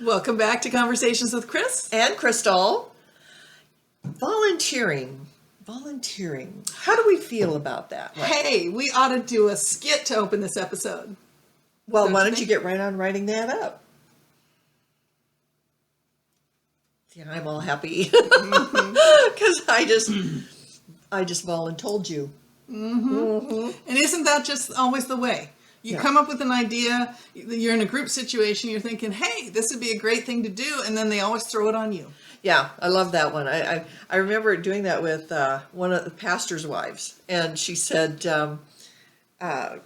Welcome back to Conversations with Chris and Crystal. Volunteering. How do we feel about that? Right? Hey, we ought to do a skit to open this episode. Well, why don't you get right on writing that up? Yeah, I'm all happy because I just voluntold you. And isn't that just always the way? You come up with an idea, you're in a group situation, you're thinking, hey, this would be a great thing to do, and then they always throw it on you. Yeah, I love that one. I remember doing that with one of the pastor's wives, and she said, I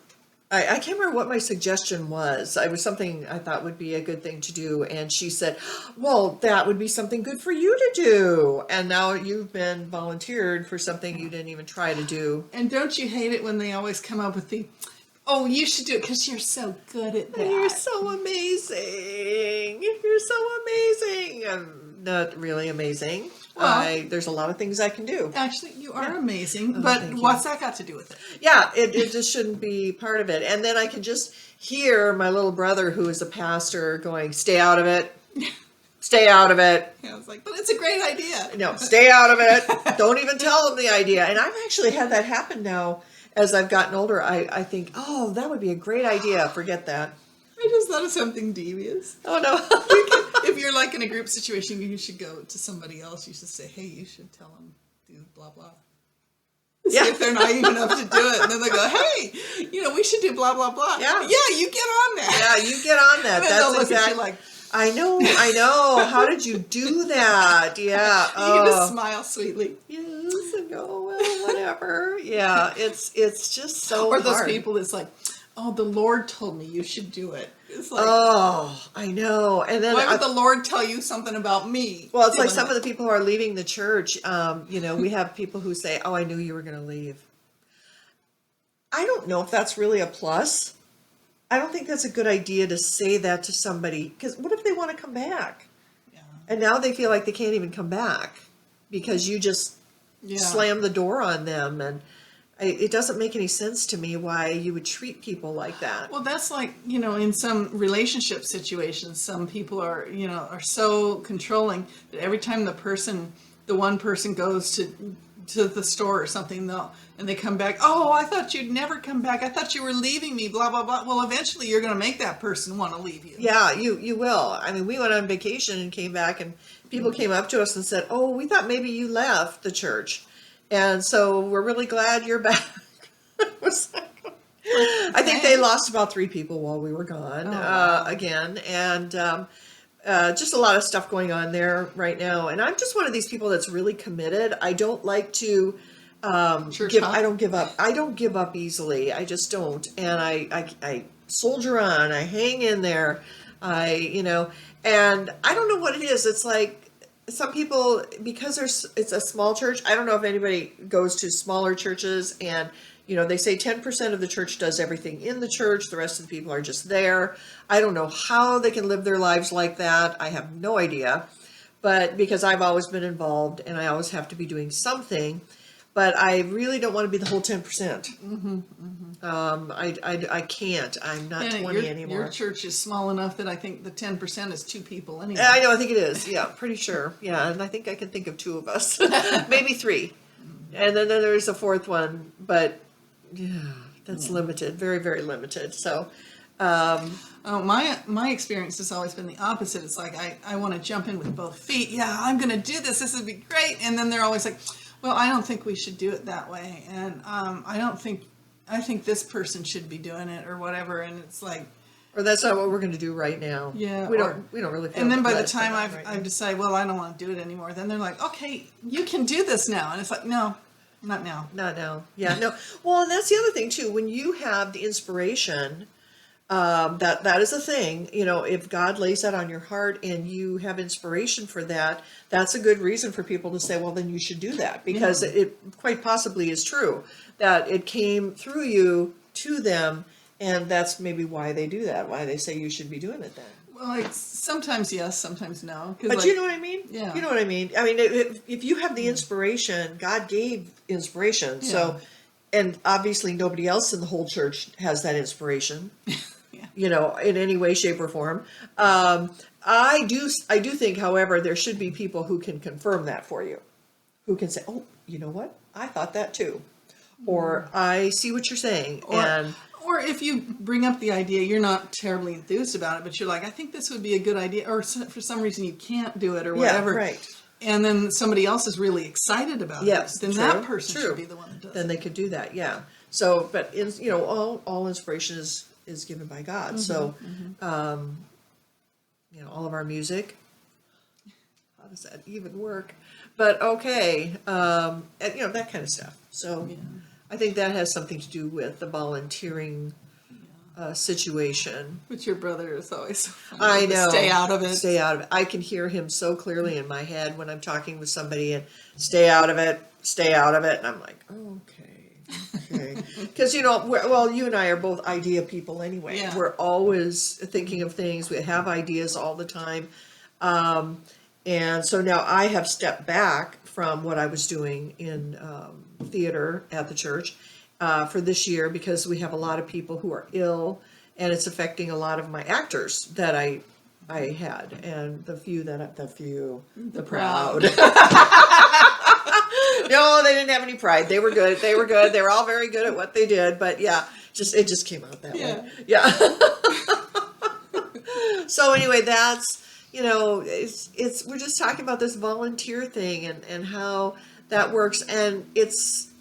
can't remember what my suggestion was. It was something I thought would be a good thing to do, and she said, well, that would be something good for you to do. And now you've been volunteered for something you didn't even try to do. And don't you hate it when they always come up with oh, you should do it because you're so good at that. You're so amazing. You're so amazing. I'm not really amazing. Well, there's a lot of things I can do. Actually, you are amazing, but what's that got to do with it? Yeah, it just shouldn't be part of it. And then I can just hear my little brother, who is a pastor, going, stay out of it. Stay out of it. Yeah, I was like, but it's a great idea. No, stay out of it. Don't even tell them the idea. And I've actually had that happen now. As I've gotten older, I think, oh, that would be a great idea. Forget that. I just thought of something devious. Oh, no. If you're like in a group situation, you should go to somebody else. You should say, hey, you should tell them, do blah, blah. See if they're naive enough to do it. And then they go, hey, we should do blah, blah, blah. Yeah, you get on that. Yeah, you get on that. That's exactly like, I know. How did you do that? Yeah. You can just smile sweetly. Yes, and go, well, whatever. Yeah, it's just so Or those hard. people that's like, oh, the Lord told me you should do it. It's like, oh, I know. And then why would the Lord tell you something about me? Well, it's like some of the people who are leaving the church. We have people who say, oh, I knew you were going to leave. I don't know if that's really a plus. I don't think that's a good idea to say that to somebody, because what if they want to come back? Yeah. And now they feel like they can't even come back because you just slammed the door on them. And it doesn't make any sense to me why you would treat people like that. Well, that's like, in some relationship situations, some people are so controlling that every time the one person goes to the store or something, and they come back, oh, I thought you'd never come back. I thought you were leaving me, blah, blah, blah. Well, eventually you're going to make that person want to leave you. Yeah, you will. I mean, we went on vacation and came back, and people came up to us and said, oh, we thought maybe you left the church. And so we're really glad you're back. I think they lost about 3 people while we were gone again. And just a lot of stuff going on there right now. And I'm just one of these people that's really committed. I don't like to I don't give up. I don't give up easily. I just don't. And I soldier on. I hang in there. And I don't know what it is. It's like some people, because it's a small church. I don't know if anybody goes to smaller churches and, they say 10% of the church does everything in the church. The rest of the people are just there. I don't know how they can live their lives like that. I have no idea. But because I've always been involved and I always have to be doing something, but I really don't want to be the whole 10%. Mm-hmm, mm-hmm. I can't. I'm not 20 anymore. Your church is small enough that I think the 10% is 2 people anyway. I know. I think it is. Yeah, pretty sure. Yeah, and I think I can think of 2 of us, maybe 3, and then there's a 4th one. But yeah, that's limited. Very, very limited. So. My experience has always been the opposite. It's like I want to jump in with both feet. Yeah, I'm going to do this. This would be great. And then they're always like, well, I don't think we should do it that way. And I think this person should be doing it or whatever. And it's like, or that's not what we're going to do right now. Yeah, we don't really feel. And then by the time I've decided, well, I don't want to do it anymore, then they're like, okay, you can do this now. And it's like, no, not now. Not now. Yeah, no. Well, and that's the other thing too. When you have the inspiration, that is a thing. If God lays that on your heart and you have inspiration for that, that's a good reason for people to say, well, then you should do that, because it quite possibly is true that it came through you to them, and that's maybe why they do that, why they say you should be doing it then. Well, sometimes yes, sometimes no. But you know what I mean? Yeah. You know what I mean? I mean, if you have the inspiration, God gave inspiration. Yeah. So, and obviously nobody else in the whole church has that inspiration. Yeah. in any way, shape, or form. I do think, however, there should be people who can confirm that for you, who can say, "Oh, you know what? I thought that too," or "I see what you're saying." Or if you bring up the idea, you're not terribly enthused about it, but you're like, I think this would be a good idea, or for some reason you can't do it, or whatever. Yeah, right. And then somebody else is really excited about Yes, it. Then true, that person true. should be the one that does Then it. they could do that. Yeah. So, but all inspiration is given by God. So, all of our music. How does that even work? But okay, and that kind of stuff. So, I think that has something to do with the volunteering situation. But your brother is always so funny. I know. Stay out of it. Stay out of it. I can hear him so clearly in my head when I'm talking with somebody, and stay out of it, stay out of it. And I'm like, okay. Because, you and I are both idea people anyway. Yeah. We're always thinking of things. We have ideas all the time. And so now I have stepped back from what I was doing in theater at the church for this year, because we have a lot of people who are ill, and it's affecting a lot of my actors that I had, and the proud. No, they didn't have any pride. They were good. They were all very good at what they did. But yeah, it just came out that way. Yeah. So anyway, that's, we're just talking about this volunteer thing and how that works, and it's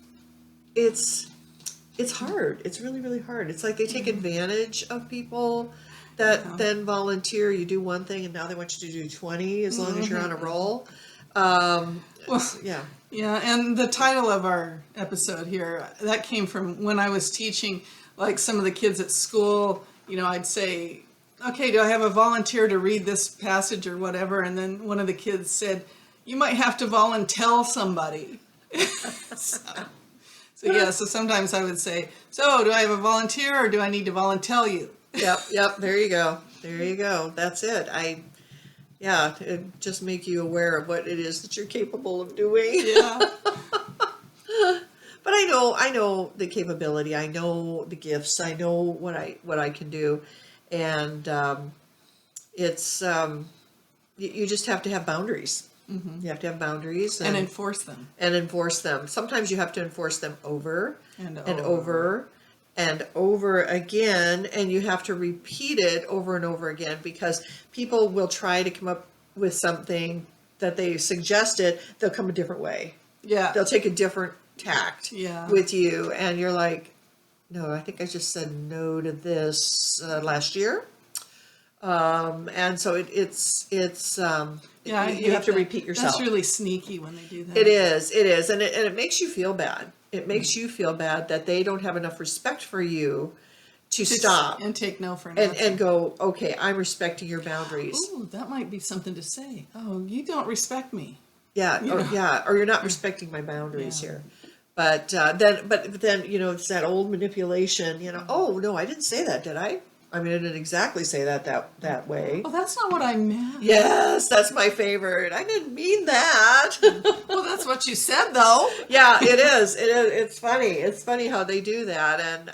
hard. It's really, really hard. It's like they take advantage of people that then volunteer. You do one thing, and now they want you to do 20 as long as you're on a roll. Yeah, and the title of our episode here, that came from when I was teaching, like some of the kids at school, I'd say, okay, do I have a volunteer to read this passage or whatever? And then one of the kids said, you might have to volunteer somebody. So sometimes I would say, so do I have a volunteer, or do I need to volunteer you? Yep, there you go. That's it. It just make you aware of what it is that you're capable of doing. Yeah. But I know the capability. I know the gifts. I know what I can do, and it's you just have to have boundaries. Mm-hmm. You have to have boundaries and enforce them. Sometimes you have to enforce them over and over and over again, and you have to repeat it over and over again, because people will try to come up with something that they suggested. They'll come a different way. Yeah. They'll take a different tact with you, and you're like, no, I think I just said no to this last year. And so you have to repeat yourself. That's really sneaky when they do that. It is, and it makes you feel bad. It makes you feel bad that they don't have enough respect for you to stop and take no for an answer. And go, okay, I'm respecting your boundaries. Ooh, that might be something to say. Oh, you don't respect me. Or you're not respecting my boundaries here. But then it's that old manipulation. Oh no, I didn't say that, did I? I mean, I didn't exactly say that way. Oh, that's not what I meant. Yes, that's my favorite. I didn't mean that. Well, that's what you said, though. Yeah, it is. It's funny. It's funny how they do that, and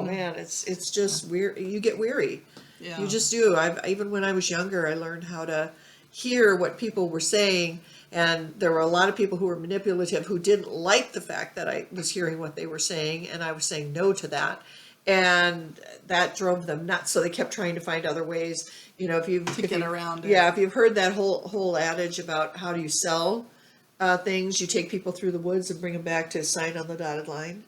man, it's just weird. You get weary. Yeah. You just do. Even when I was younger, I learned how to hear what people were saying, and there were a lot of people who were manipulative who didn't like the fact that I was hearing what they were saying, and I was saying no to that. And that drove them nuts. So they kept trying to find other ways, if you've get around it. Yeah, if you've heard that whole adage about how do you sell things, you take people through the woods and bring them back to sign on the dotted line.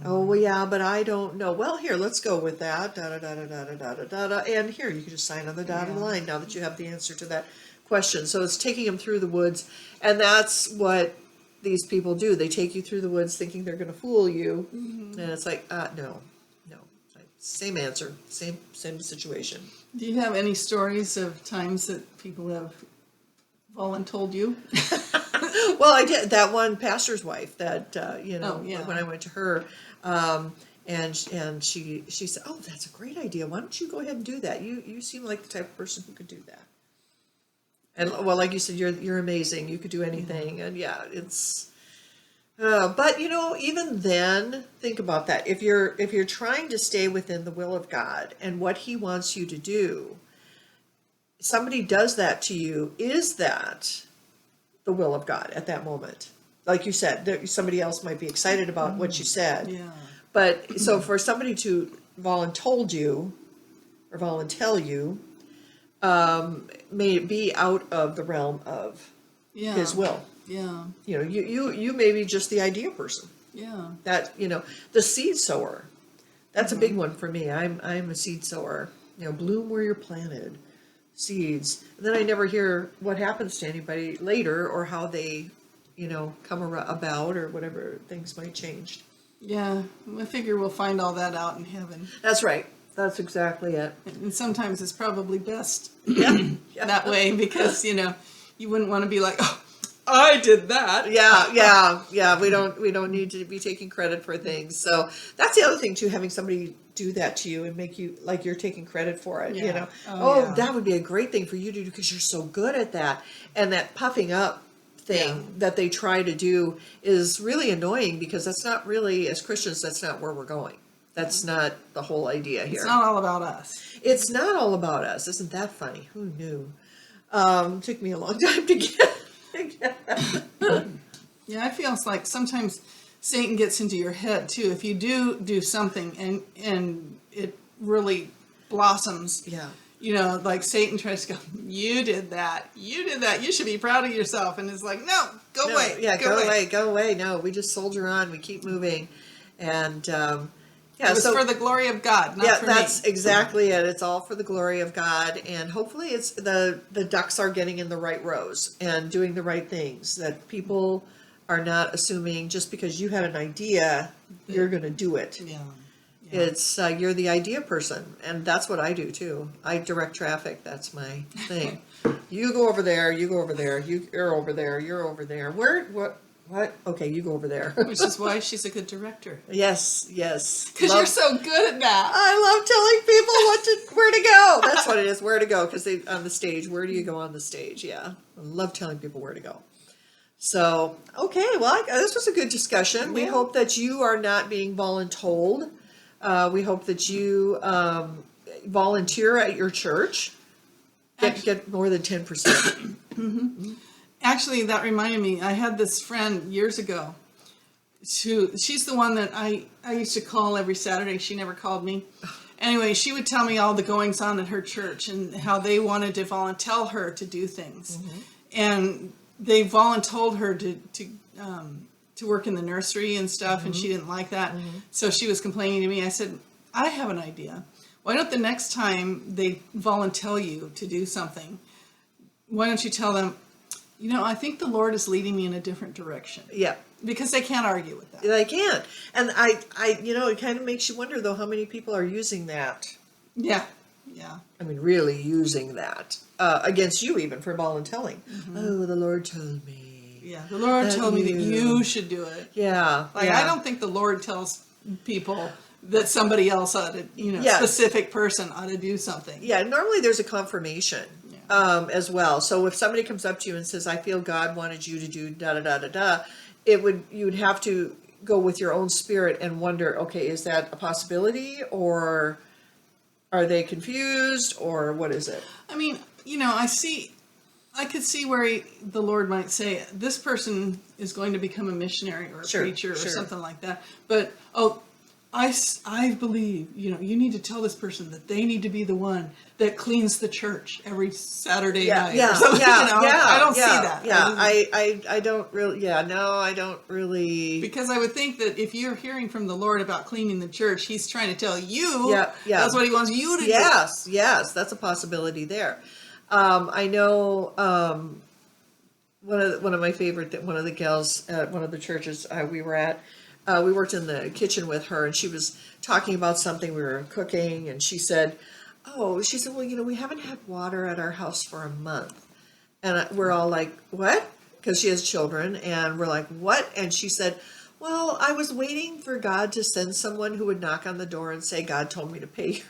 Oh well, yeah, but I don't know. Well, here, let's go with that. Da da da da da da da da da. And here, you can just sign on the dotted line now that you have the answer to that question. So it's taking them through the woods, and that's what these people do. They take you through the woods thinking they're going to fool you, and it's like, no. Same answer, same situation. Do you have any stories of times that people have voluntold you? Well, I did. That one pastor's wife that, when I went to her, and she said, oh, that's a great idea. Why don't you go ahead and do that? You seem like the type of person who could do that. And well, like you said, you're amazing. You could do anything. And But even then, think about that. If you're trying to stay within the will of God and what He wants you to do, somebody does that to you. Is that the will of God at that moment? Like you said, somebody else might be excited about what you said. Yeah. But so for somebody to voluntold you or voluntel you, may it be out of the realm of Yeah. His will. Yeah. You may be just the idea person. Yeah. That the seed sower. That's a big one for me. I'm a seed sower. Bloom where you're planted, seeds. And then I never hear what happens to anybody later or how they, come about or whatever things might change. Yeah. I figure we'll find all that out in heaven. That's right. That's exactly it. And sometimes it's probably best Yeah. that way because, you wouldn't want to be like, oh, I did that. Yeah. We don't need to be taking credit for things. So that's the other thing too, having somebody do that to you and make you like you're taking credit for it. Yeah. Yeah. That would be a great thing for you to do because you're so good at that. And that puffing up thing that they try to do is really annoying because that's not really, as Christians, that's not where we're going. That's not the whole idea here. It's not all about us. It's not all about us. Isn't that funny? Who knew? Took me a long time to get that. Yeah, I feel like sometimes Satan gets into your head too. If you do something and it really blossoms, like Satan tries to go, you did that, you should be proud of yourself. And it's like, no, go away. Yeah, go away. No, we just soldier on. We keep moving. And, it was for the glory of God, not for me. That's exactly it. It's all for the glory of God. And hopefully it's the ducks are getting in the right rows and doing the right things, that people are not assuming just because you had an idea, you're going to do it. Yeah. It's you're the idea person, and that's what I do too. I direct traffic. That's my thing. You go over there. You go over there. You're over there. You're over there. What? Okay, you go over there. Which is why she's a good director. Yes. Because you're so good at that. I love telling people where to go. That's what it is, where to go. Because on the stage, where do you go on the stage? Yeah, I love telling people where to go. So, okay, well, this was a good discussion. Yeah. We hope that you are not being voluntold. We hope that you volunteer at your church. Get more than 10%. Mm-hmm. Actually, that reminded me, I had this friend years ago. She's the one that I used to call every Saturday. She never called me. Anyway, she would tell me all the goings on at her church and how they wanted to volunteer her to do things. Mm-hmm. And they voluntold her to work in the nursery and stuff, mm-hmm. and she didn't like that. Mm-hmm. So she was complaining to me. I said, I have an idea. Why don't the next time they volunteer you to do something, why don't you tell them, I think the Lord is leading me in a different direction. Yeah. Because they can't argue with that. They can't. And I it kind of makes you wonder, though, how many people are using that. Yeah. I mean, really using that against you, even for volunteering. Mm-hmm. Oh, the Lord told me. Yeah, the Lord told me that you should do it. Yeah. I don't think the Lord tells people that somebody else ought to, specific person ought to do something. Yeah, normally there's a confirmation. As well. So if somebody comes up to you and says, I feel God wanted you to do da-da-da-da-da, you would have to go with your own spirit and wonder, okay, is that a possibility, or are they confused, or what is it? I mean, I could see where the Lord might say, this person is going to become a missionary or a preacher or something like that. But, I believe, you need to tell this person that they need to be the one that cleans the church every Saturday night. I don't see that. Yeah, I don't really, I don't really. Because I would think that if you're hearing from the Lord about cleaning the church, He's trying to tell you that's what He wants you to do. Yes, that's a possibility there. I know one of my favorite, one of the gals at one of the churches we were at, we worked in the kitchen with her, and she was talking about something we were cooking, and she said, well, we haven't had water at our house for a month. And we're all like, what? Because she has children, and we're like, what? And she said, well, I was waiting for God to send someone who would knock on the door and say, God told me to pay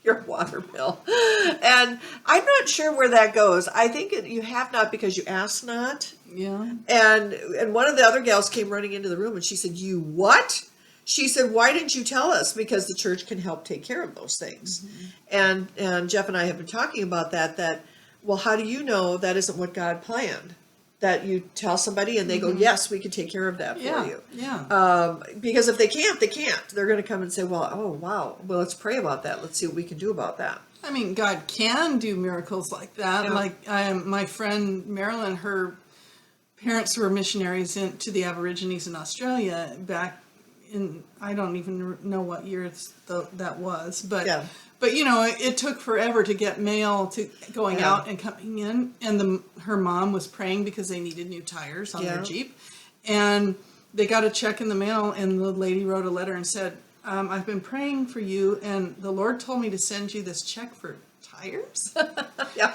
your water bill. And I'm not sure where that goes. I think you have not because you ask not. Yeah. And one of the other gals came running into the room and she said, "You what?" She said, "Why didn't you tell us?" Because the church can help take care of those things. And Jeff and I have been talking about that, well, how do you know that isn't what God planned? That you tell somebody and they go, "Yes, we can take care of that for you." Yeah. Because if they can't, they can't. They're going to come and say, "Well, oh, wow. Well, let's pray about that. Let's see what we can do about that." I mean, God can do miracles like that. Yeah. Like my friend Marilyn, her parents were missionaries to the Aborigines in Australia back in, I don't even know what year that was, but Yeah. but you know, it took forever to get mail to going Yeah. out and coming in, and her mom was praying because they needed new tires on their Yeah. Jeep, and they got a check in the mail, and the lady wrote a letter and said, "I've been praying for you, and the Lord told me to send you this check for tires." Yeah.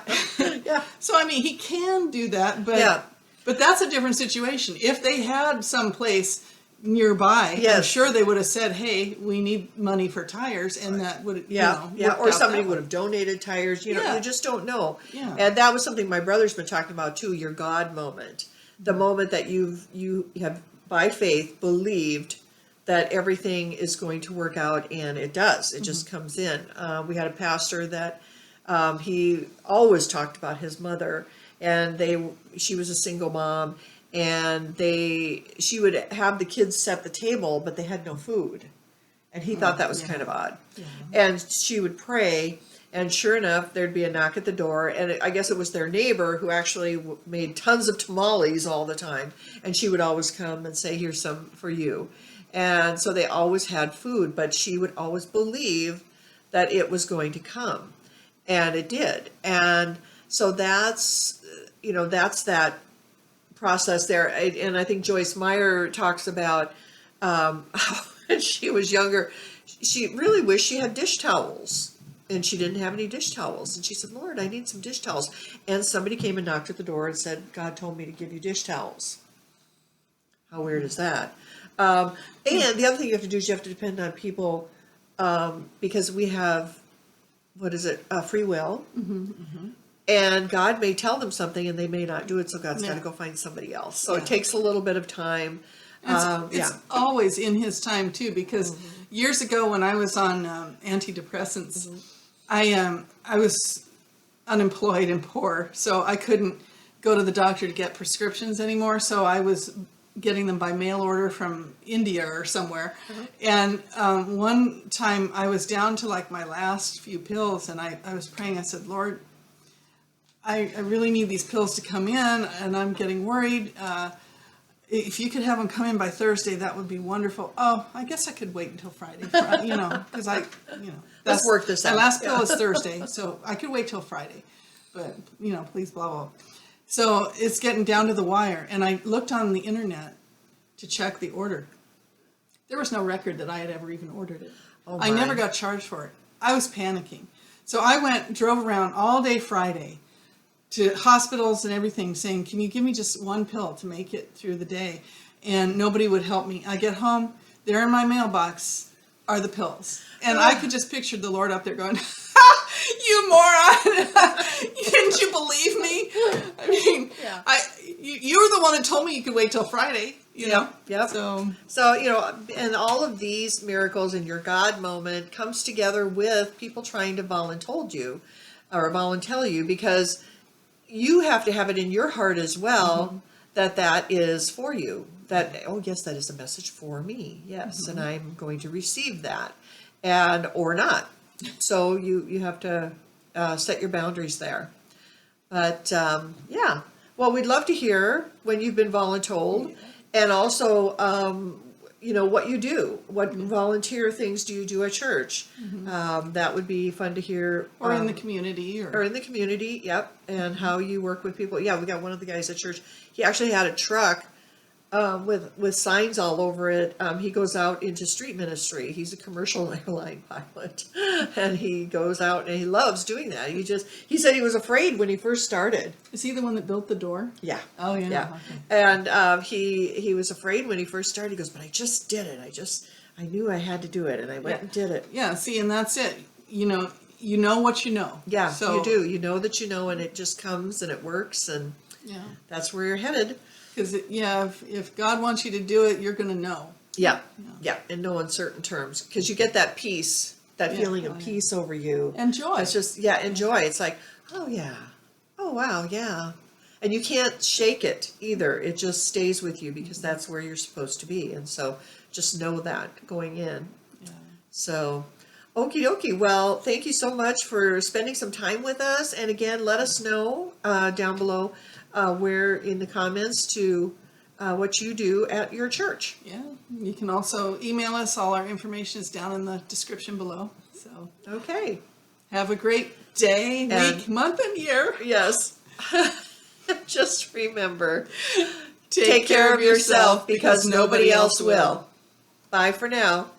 Yeah. So I mean, He can do that, but Yeah. but that's a different situation. If they had some place nearby, I'm Yes. sure they would have said, "Hey, we need money for tires," and that would Yeah, you know, or somebody would have donated tires. You know, Yeah. you just don't know. Yeah. And that was something my brother's been talking about too. Your God moment, the moment that you have by faith believed that everything is going to work out, and it does. It just comes in. We had a pastor that he always talked about his mother, and she was a single mom, and she would have the kids set the table, but they had no food. And he thought that was kind of odd. Yeah. And she would pray, and sure enough, there'd be a knock at the door, and I guess it was their neighbor who actually made tons of tamales all the time, and she would always come and say, "Here's some for you." And so they always had food, but she would always believe that it was going to come, and it did. And so that's that process there. And I think Joyce Meyer talks about how when she was younger, she really wished she had dish towels, and she didn't have any dish towels. And she said, "Lord, I need some dish towels." And somebody came and knocked at the door and said, "God told me to give you dish towels." How weird is that? And the other thing you have to do is you have to depend on people, because we have, free will. And God may tell them something and they may not do it, so God's got to go find somebody else. So it takes a little bit of time. It's always in His time too, because years ago when I was on antidepressants, I was unemployed and poor, so I couldn't go to the doctor to get prescriptions anymore. So I was getting them by mail order from India or somewhere. And one time I was down to like my last few pills, and I was praying. I said, "Lord, I really need these pills to come in, and I'm getting worried. If you could have them come in by Thursday, that would be wonderful." "Oh, I guess I could wait until Friday, because Let's work this out. My last pill is Thursday, so I could wait till Friday. But, please, blah, blah. So it's getting down to the wire, and I looked on the internet to check the order. There was no record that I had ever even ordered it. Oh, I my. never got charged for it. I was panicking. So I drove around all day Friday to hospitals and everything saying, "Can you give me just one pill to make it through the day?" And nobody would help me. I get home, there in my mailbox are the pills. And I could just picture the Lord up there going, "You moron! Didn't you believe me?" I mean, you were the one that told me you could wait till Friday, you know? Yep. So, and all of these miracles in your God moment comes together with people trying to voluntold you or volunteer you, because you have to have it in your heart as well that is for you. That, oh yes, that is a message for me. Yes, and I'm going to receive that, or not. So you have to set your boundaries there. But well, we'd love to hear when you've been voluntold, and also what you do. What volunteer things do you do at church? That would be fun to hear. Or in the community. Or in the community, yep. And how you work with people. Yeah, we got one of the guys at church. He actually had a truck with signs all over it. He goes out into street ministry. He's a commercial airline pilot, and he goes out and he loves doing that. He said he was afraid when he first started. Is he the one that built the door? Yeah. Oh, yeah. Yeah. Okay. And he was afraid when he first started. He goes, "But I just did it. I knew I had to do it, and I went and did it." Yeah, see, and that's it. You know what you know. Yeah, so, you do. You know that you know, and it just comes and it works. And Yeah. that's where you're headed. Because, if God wants you to do it, you're going to know. Yeah, in no uncertain terms, because you get that peace, that feeling of yeah. peace over you. And joy. It's just, enjoy. It's like, oh yeah, oh wow, yeah. And you can't shake it either. It just stays with you because that's where you're supposed to be. And so just know that going in. Yeah. So, okie dokie. Well, thank you so much for spending some time with us. And again, let us know down below where in the comments to what you do at your church. Yeah. You can also email us. All our information is down in the description below. So Okay. have a great day, And- week, month, and year. Yes. Just remember, Take care of yourself because nobody else will. Bye for now.